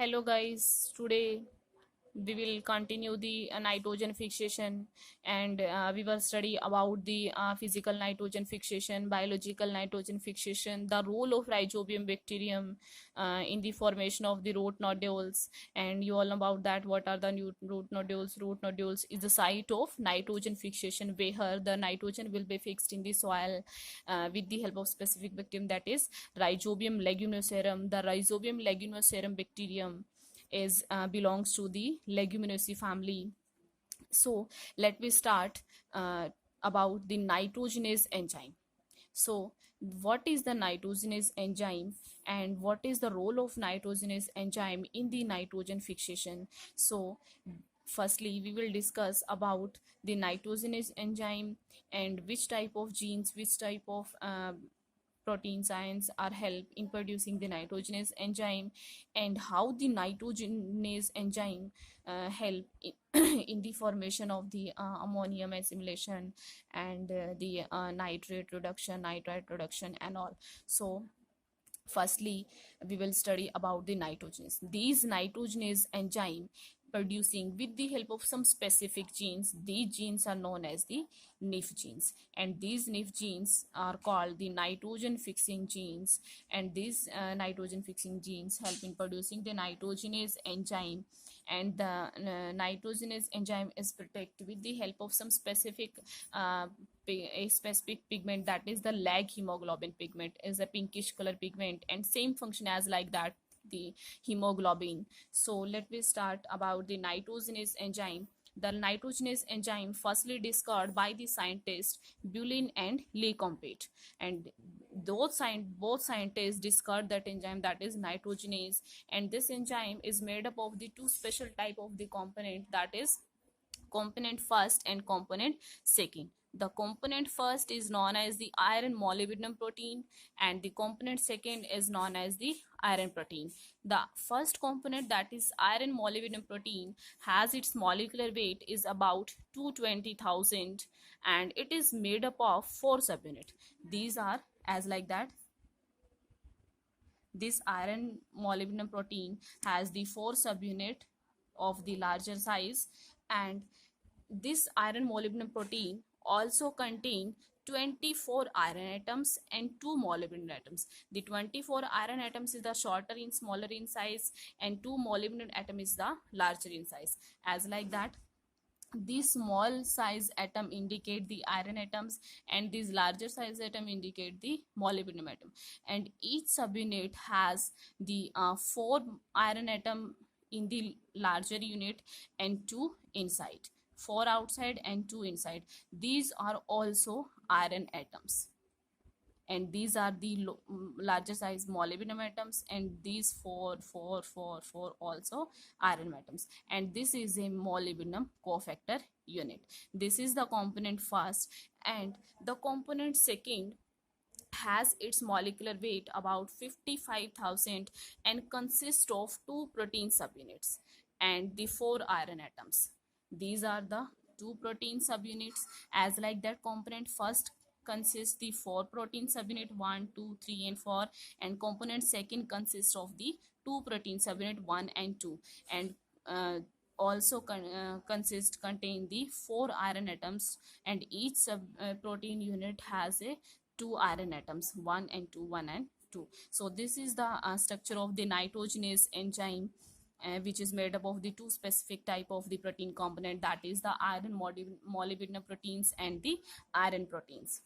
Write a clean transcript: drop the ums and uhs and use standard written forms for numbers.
Hello guys, today we will continue the nitrogen fixation and we will study about the physical nitrogen fixation, biological nitrogen fixation, the role of rhizobium bacterium in the formation of the root nodules. And you all know about that. What are the new root nodules? Root nodules is the site of nitrogen fixation where the nitrogen will be fixed in the soil with the help of specific bacterium, that is rhizobium leguminosarum. The rhizobium leguminosarum bacterium is belongs to the leguminosae family. So let me start about the nitrogenase enzyme. So what is the nitrogenase enzyme and what is the role of nitrogenase enzyme in the nitrogen fixation? So firstly we will discuss about the nitrogenase enzyme and which type of genes, which type of protein science are help in producing the nitrogenase enzyme, and how the nitrogenase enzyme help in, in the formation of the ammonium assimilation and the nitrate reduction, nitrite reduction and all. So firstly we will study about the nitrogenase. These nitrogenase enzyme producing with the help of some specific genes. These genes are known as the NIF genes, and these NIF genes are called the nitrogen fixing genes. And these nitrogen fixing genes help in producing the nitrogenase enzyme, and the nitrogenase enzyme is protected with the help of some specific a specific pigment, that is the lag hemoglobin pigment, is a pinkish color pigment and same function as like that the hemoglobin. So let me start about the nitrogenase enzyme. The nitrogenase enzyme firstly discovered by the scientists Bulin and Lecompte, and both scientists discovered that enzyme, that is nitrogenase. And this enzyme is made up of the two special type of the component, that is component first and component second. The component first is known as the iron molybdenum protein, and the component second is known as the iron protein. The first component, that is iron molybdenum protein, has its molecular weight is about 220,000, and it is made up of four subunits. These are as like that. This iron molybdenum protein has the four subunit of the larger size, and this iron molybdenum protein also contain 24 iron atoms and 2 molybdenum atoms. The 24 iron atoms is the shorter in smaller in size, and 2 molybdenum atom is the larger in size. As like that, these small size atom indicate the iron atoms, and these larger size atom indicate the molybdenum atom. And each subunit has the 4 iron atom in the larger unit and 2 inside, 4 outside and 2 inside. These are also iron atoms, and these are the larger size molybdenum atoms, and these four also iron atoms. And this is a molybdenum cofactor unit. This is the component first, and the component second has its molecular weight about 55,000 and consists of 2 protein subunits and the 4 iron atoms. These are the 2 protein subunits. As like that, component first consists the 4 protein subunit 1, 2, 3 and 4, and component second consists of the 2 protein subunit 1 and 2, and also contain the 4 iron atoms, and each sub protein unit has a 2 iron atoms, 1 and 2, 1 and 2. So this is the structure of the nitrogenase enzyme, which is made up of the two specific type of the protein component, that is the iron molybdenum proteins and the iron proteins.